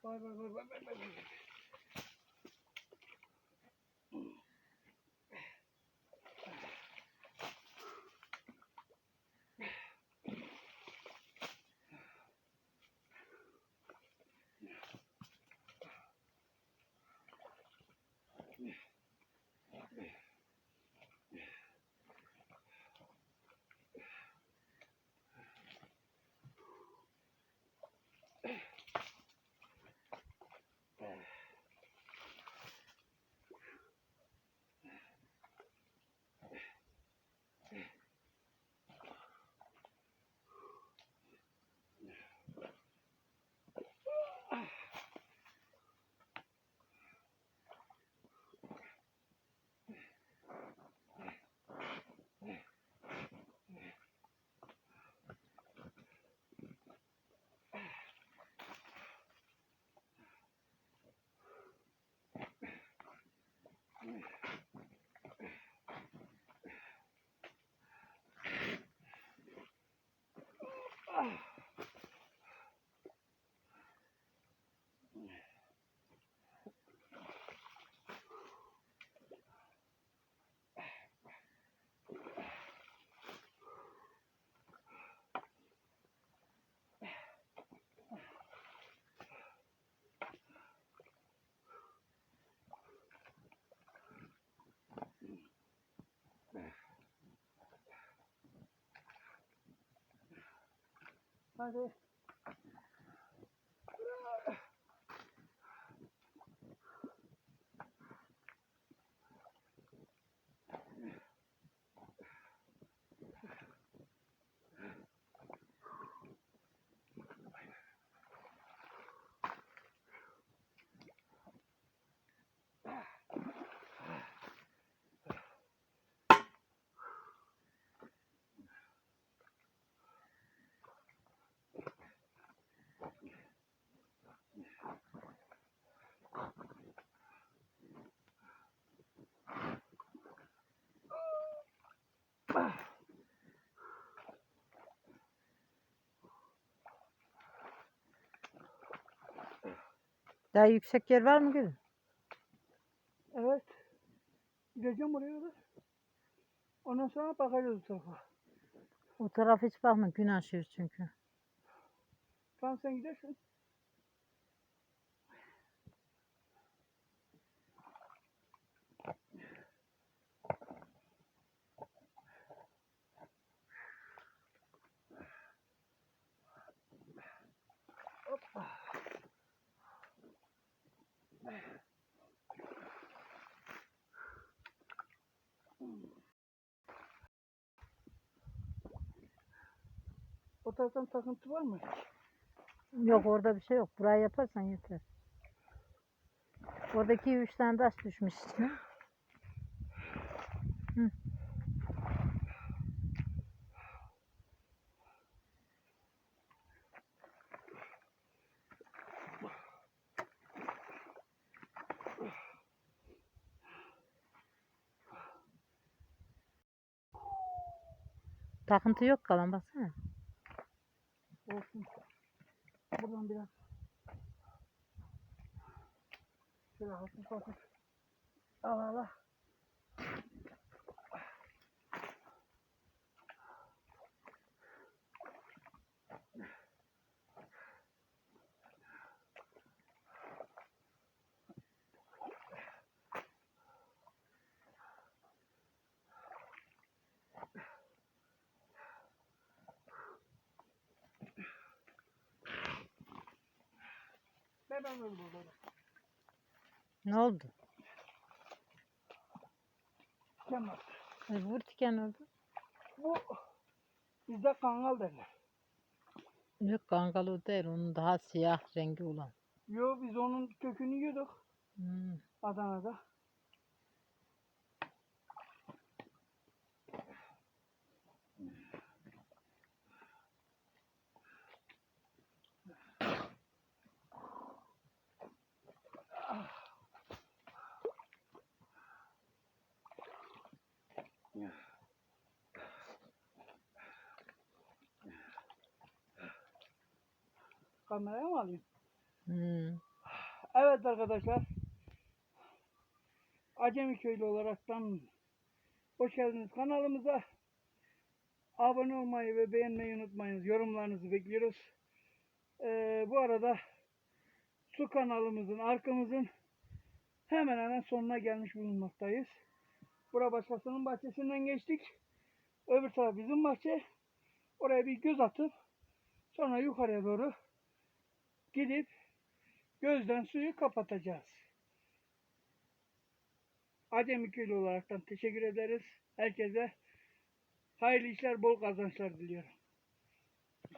Vay vay vay vay vay vay. Hadi. Daha yüksek yer var mı gülüm? Evet. Gideceğim oraya da. Ondan sonra bakacağız o tarafa. O taraf hiç bakma, gün aşıyor çünkü. Tamam sen gidersin. Hoppa. O taraftan takıntı var mı? Yok, orada bir şey yok. Burayı yaparsan yeter. Oradaki 3 tane taş düşmüş içine. Hı. Takıntı yok kalan, baksana. Olsun. Buradan biraz. Şöyle hafif hafif. Al al al. Ben burada. Ne oldu? Tamam. Vur tiken oldu. Bu bizde kangal derler. Yok, kangalı değil. Onun daha siyah rengi olan. Yo biz onun kökünü yiyorduk Hmm. Adana'da. Kameraya mı alayım? Hmm. Evet arkadaşlar. Acemi Köylü olaraktan hoş geldiniz kanalımıza. Abone olmayı ve beğenmeyi unutmayınız. Yorumlarınızı bekliyoruz. Bu arada su kanalımızın, arkamızın hemen hemen sonuna gelmiş bulunmaktayız. Bura başkasının bahçesinden geçtik. Öbür taraf bizim bahçe. Oraya bir göz atıp sonra yukarıya doğru gidip gözden suyu kapatacağız. Acemi Köylü olaraktan teşekkür ederiz. Herkese hayırlı işler, bol kazançlar diliyorum.